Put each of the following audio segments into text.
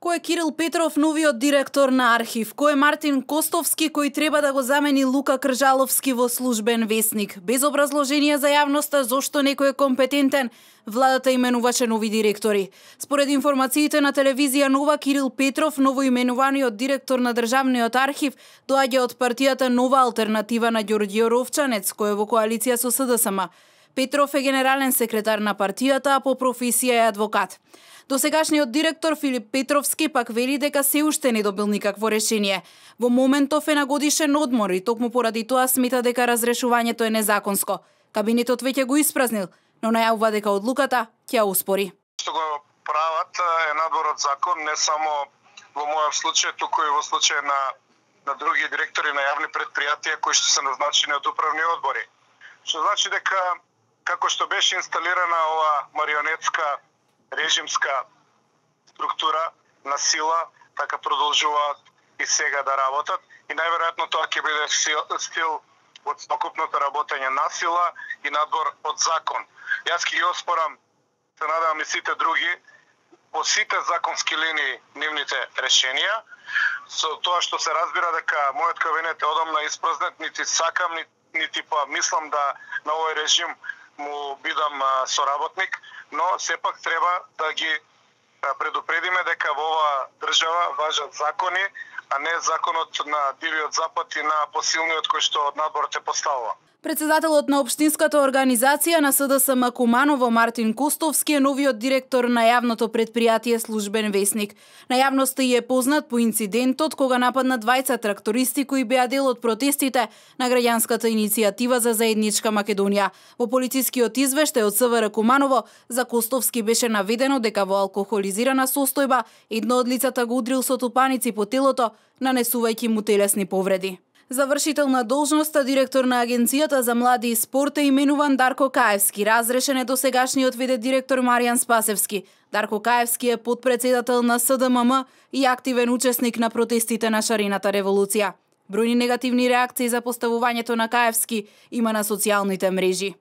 Кој е Кирил Петров, новиот директор на архив? Кој е Мартин Костовски, кој треба да го замени Лука Кржаловски во Службен весник? Без образложение за јавноста зошто некој е компетентен, владата именуваше нови директори. Според информациите на телевизија Нова, Кирил Петров, новоименуваниот директор на Државниот архив, доаѓа од партијата Нова алтернатива на Ѓорѓио Ровчанец, кој е во коалиција со СДСМ. Петров е генерален секретар на партијата, а по професија е адвокат. Досегашниот директор Филип Петровски пак вели дека се уште не добил никакво решение. Во моментов е на годишен одмор и токму поради тоа смета дека разрешувањето е незаконско. Кабинетот веќе го испразнил, но најавува дека одлуката ќе ја успори. Што го прават е надвор од закон, не само во мојот случај, туку и во случај на други директори на јавни предпријатија кои што се назначени од управни одбори. Што значи дека како што беше инсталирана ова марионетска режимска структура на сила, така продолжуваат и сега да работат и најверојатно тоа ќе биде стил од сокупното работење на сила и надвор од закон. Јас ќе ги оспорам, се надевам и сите други, по сите законски линии нивните решенија, со тоа што се разбира дека мојот кабинет е одамна испразнет, нити сакам, нити па мислам да на овој режим му бидам соработник, но сепак треба да ги предупредиме дека во оваа држава важат закони, а не законот на Дивиот Запад и на посилниот кој што од надвор те поставува. Председателот на Општинската организација на СДСМ Куманово Мартин Костовски е новиот директор на јавното предпријатие Службен весник. На јавноста е познат по инцидентот кога нападна двајца трактористи кои беа дел од протестите на граѓанската иницијатива за заедничка Македонија. Во полицискиот извештај од СВР Куманово за Костовски беше наведено дека во алкохолизирана состојба едно од лицата го удрил со тупаници по телото, нанесувајќи му телесни повреди. За вршител на должноста директор на Агенцијата за млади и спорт е именуван Дарко Каевски. Разрешен е досегашниот ВД директор Маријан Спасевски. Дарко Каевски е потпредседател на СДММ и активен учесник на протестите на шарената револуција. Бројни негативни реакции за поставувањето на Каевски има на социјалните мрежи.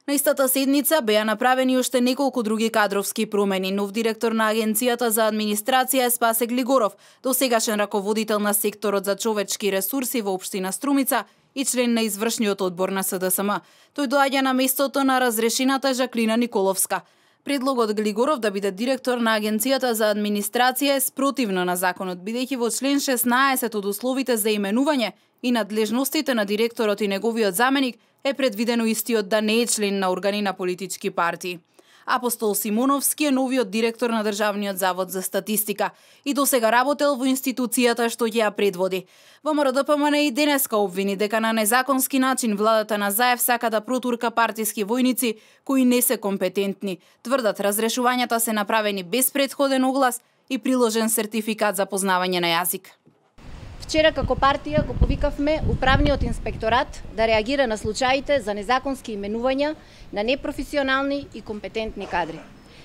На истата седница беа направени уште неколку други кадровски промени. Нов директор на Агенцијата за администрација е Спасе Глигоров, досегашен раководител на секторот за човечки ресурси во општина Струмица и член на извршниот одбор на СДСМ. Тој доаѓа на местото на разрешената Жаклина Николовска. Предлогот Глигоров да биде директор на Агенцијата за администрација е спротивно на законот, бидејќи во член 16 од условите за именување и надлежностите на директорот и неговиот заменик е предвидено истиот да не е член на органи на политички партии. Апостол Симоновски е новиот директор на Државниот завод за статистика и досега работел во институцијата што ќе ја предводи. ВМРО ДПМН и денеска обвини дека на незаконски начин владата на Заев сака да протурка партиски војници кои не се компетентни. Тврдат разрешувањата се направени без претходен оглас и приложен сертификат за познавање на јазик. Вчера како партија го повикавме Управниот инспекторат да реагира на случаите за незаконски именувања на непрофесионални и компетентни кадри.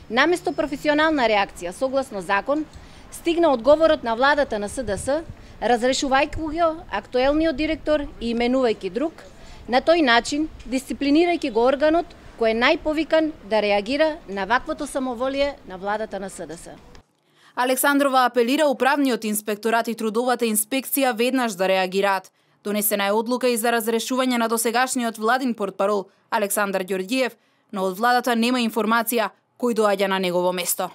Наместо професионална реакција согласно закон, стигна одговорот на владата на СДС, разрешувајќи го актуелниот директор и именувајќи друг, на тој начин дисциплинирајќи го органот кој е најповикан да реагира на ваквото самоволие на владата на СДС. Александрова апелира Управниот инспекторат и Трудовата инспекција веднаш да реагираат. Донесена е одлука и за разрешување на досегашниот владин портпарол Александар Ѓорѓиев, но од владата нема информација кој доаѓа на негово место.